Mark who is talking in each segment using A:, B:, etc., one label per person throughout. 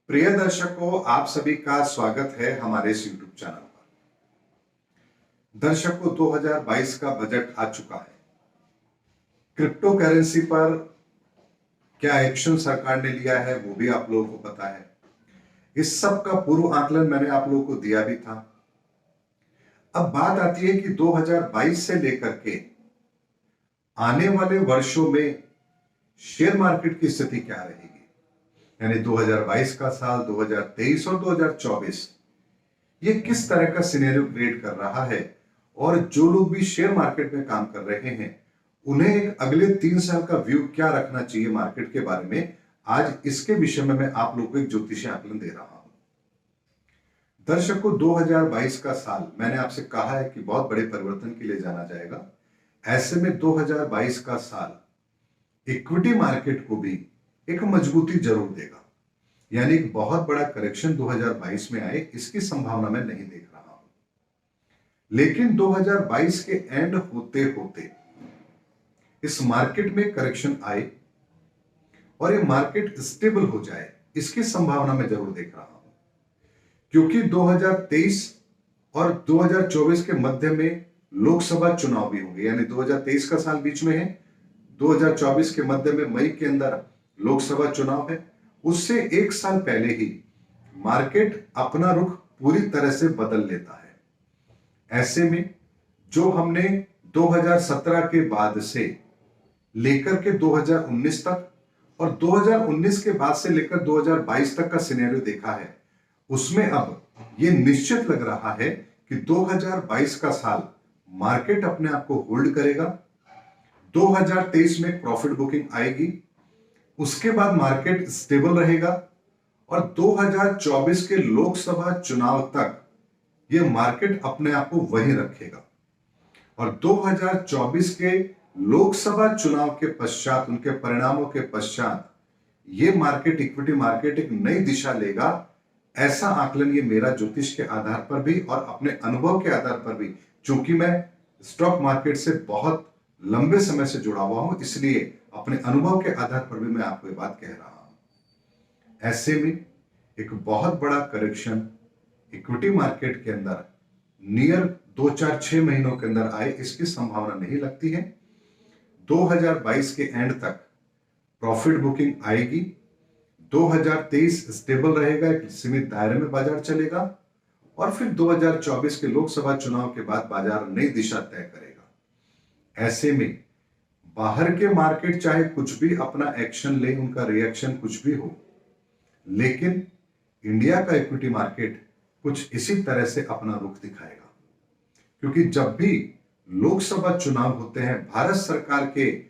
A: प्रिय दर्शकों, आप सभी का स्वागत है हमारे इस YouTube चैनल पर। दर्शकों, 2022 का बजट आ चुका है। क्रिप्टो करेंसी पर क्या एक्शन सरकार ने लिया है वो भी आप लोगों को पता है। इस सब का पूर्व आकलन मैंने आप लोगों को दिया भी था। अब बात आती है कि 2022 से लेकर के आने वाले वर्षों में शेयर मार्केट की स्थिति क्या रहेगी, यानी 2022 का साल, 2023 और 2024 ये किस तरह का सिनेरियो क्रिएट कर रहा है। और जो लोग भी शेयर मार्केट में काम कर रहे हैं उन्हें एक अगले 3 साल का व्यू क्या रखना चाहिए मार्केट के बारे में, आज इसके विषय में मैं आप लोगों को एक ज्योतिषीय आकलन दे रहा हूं। दर्शकों, 2022 का साल मैंने आपसे कहा है कि बहुत बड़े परिवर्तन के लिए जाना जाएगा। ऐसे में 2022 का साल इक्विटी मार्केट को भी एक मजबूती जरूर देगा, यानी एक बहुत बड़ा करेक्शन 2022 में आए इसकी संभावना मैं नहीं देख रहा हूं। लेकिन 2022 के एंड होते होते इस मार्केट में करेक्शन आए और ये मार्केट स्टेबल हो जाए इसकी संभावना मैं जरूर देख रहा हूं, क्योंकि 2023 और 2024 के मध्य में लोकसभा चुनाव भी होंगे, यानी 2023 का साल बीच में है, 2024 के मध्य में मई के अंदर लोकसभा चुनाव है। उससे एक साल पहले ही मार्केट अपना रुख पूरी तरह से बदल लेता है। ऐसे में जो हमने 2017 के बाद से लेकर के 2019 तक और 2019 के बाद से लेकर 2022 तक का सिनेरियो देखा है, उसमें अब यह निश्चित लग रहा है कि 2022 का साल मार्केट अपने आप को होल्ड करेगा। 2023 में प्रॉफिट बुकिंग आएगी, उसके बाद मार्केट स्टेबल रहेगा और 2024 के लोकसभा चुनाव तक यह मार्केट अपने आप को वहीं रखेगा। और 2024 के लोकसभा चुनाव के पश्चात, उनके परिणामों के पश्चात यह मार्केट, इक्विटी मार्केट एक नई दिशा लेगा। ऐसा आकलन ये मेरा ज्योतिष के आधार पर भी और अपने अनुभव के आधार पर भी, चूंकि मैं स्टॉक मार्केट से बहुत लंबे समय से जुड़ा हुआ हूं, इसलिए अपने अनुभव के आधार पर भी मैं आपको ये बात कह रहा हूं। ऐसे में एक बहुत बड़ा करेक्शन इक्विटी मार्केट के अंदर नियर 2-4-6 महीनों के अंदर आए इसकी संभावना नहीं लगती है। 2022 के एंड तक प्रॉफिट बुकिंग आएगी, 2023 स्टेबल रहेगा, एक सीमित दायरे में बाजार चलेगा और फिर 2024 के लोकसभा चुनाव के बाद बाजार नई दिशा तय करेगा। ऐसे में बाहर के मार्केट चाहे कुछ भी अपना एक्शन ले, उनका रिएक्शन कुछ भी हो, लेकिन इंडिया का इक्विटी मार्केट कुछ इसी तरह से अपना रुख दिखाएगा। क्योंकि जब भी लोकसभा चुनाव होते हैं, भारत सरकार के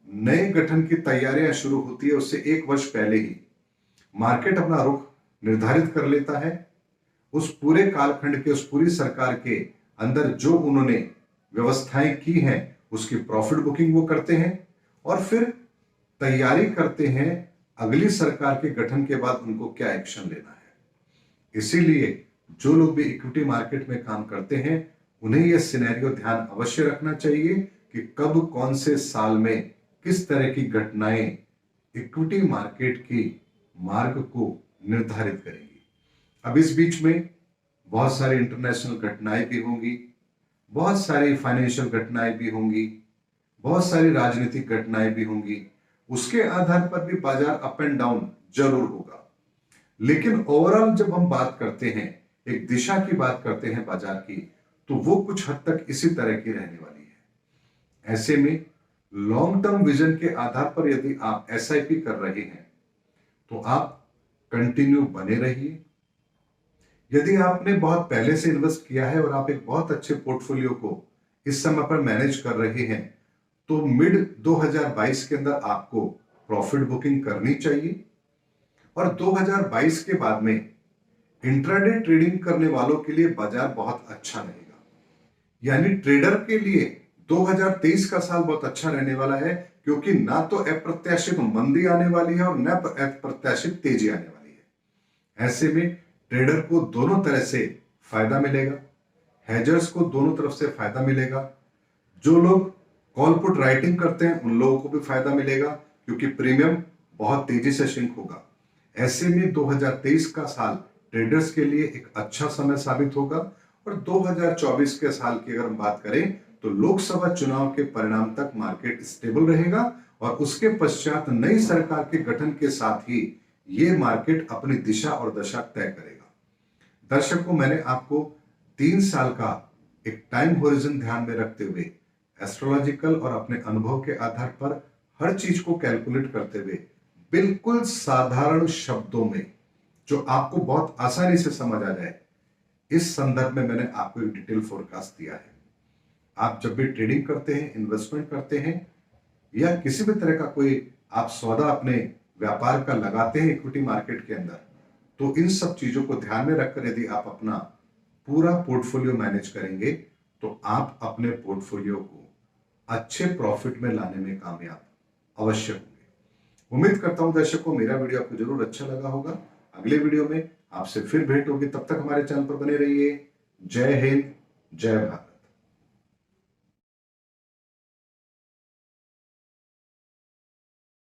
A: नए गठन की तैयारियां शुरू होती है, उससे 1 वर्ष पहले ही मार्केट अपना रुख निर्धारित कर लेता है। उस पूरे कालखंड के, उस पूरी सरकार के अंदर जो उन्होंने व्यवस्थाएं की हैं उसकी प्रॉफिट बुकिंग वो करते हैं और फिर तैयारी करते हैं अगली सरकार के गठन के बाद उनको क्या एक्शन लेना है। इसीलिए जो लोग भी इक्विटी मार्केट में काम करते हैं उन्हें यह सिनेरियो ध्यान अवश्य रखना चाहिए कि कब, कौन से साल में किस तरह की घटनाएं इक्विटी मार्केट की मार्ग को निर्धारित करेंगी। अब इस बीच में बहुत सारी इंटरनेशनल घटनाएं भी होंगी, बहुत सारी फाइनेंशियल घटनाएं भी होंगी, बहुत सारी राजनीतिक घटनाएं भी होंगी। उसके आधार पर भी बाजार अप एंड डाउन जरूर होगा। लेकिन ओवरऑल जब हम बात करते हैं, एक दिशा की बात करते हैं बाजार की, तो वो कुछ हद तक इसी तरह की रहने वाली है। ऐसे में लॉन्ग टर्म विजन के आधार पर यदि आप एसआईपी कर रहे हैं तो आप कंटिन्यू बने रहिए। यदि आपने बहुत पहले से इन्वेस्ट किया है और आप एक बहुत अच्छे पोर्टफोलियो को इस समय पर मैनेज कर रहे हैं, तो मिड 2022 के अंदर आपको प्रॉफिट बुकिंग करनी चाहिए। और 2022 के बाद में इंट्राडे ट्रेडिंग करने वालों के लिए बाजार बहुत अच्छा रहेगा। यानी ट्रेडर के लिए 2023 का साल बहुत अच्छा रहने वाला है, क्योंकि ना तो अप्रत्याशित मंदी आने वाली है और न अप्रत्याशित तेजी आने वाली है। ऐसे में ट्रेडर को दोनों तरह से फायदा मिलेगा, हेजर्स को दोनों तरफ से फायदा मिलेगा। जो लोग कॉल पुट राइटिंग करते हैं उन लोगों को भी फायदा मिलेगा, क्योंकि प्रीमियम बहुत तेजी से श्रिंक होगा। ऐसे में 2023 का साल ट्रेडर्स के लिए एक अच्छा समय साबित होगा। और 2024 के साल की अगर हम बात करें तो लोकसभा चुनाव के परिणाम तक मार्केट स्टेबल रहेगा और उसके पश्चात नई सरकार के गठन के साथ ही ये मार्केट अपनी दिशा और दशा तय करेगा। दर्शकों, मैंने आपको 3 साल का एक टाइम होरिजन ध्यान में रखते हुए एस्ट्रोलॉजिकल और अपने अनुभव के आधार पर हर चीज को कैलकुलेट करते हुए बिल्कुल साधारण शब्दों में जो आपको बहुत आसानी से समझ आ जाए, इस संदर्भ में मैंने आपको एक डिटेल फोरकास्ट दिया है। आप जब भी ट्रेडिंग करते हैं, इन्वेस्टमेंट करते हैं या किसी भी तरह का कोई आप सौदा अपने व्यापार का लगाते हैं इक्विटी मार्केट के अंदर, तो इन सब चीजों को ध्यान में रखकर यदि आप अपना पूरा पोर्टफोलियो मैनेज करेंगे तो आप अपने पोर्टफोलियो को अच्छे प्रॉफिट में लाने में कामयाब अवश्य होंगे। उम्मीद करता हूं दर्शकों मेरा वीडियो आपको जरूर अच्छा लगा होगा। अगले वीडियो में आपसे फिर भेंट होगी, तब तक हमारे चैनल पर बने रहिए। जय हिंद, जय भारत।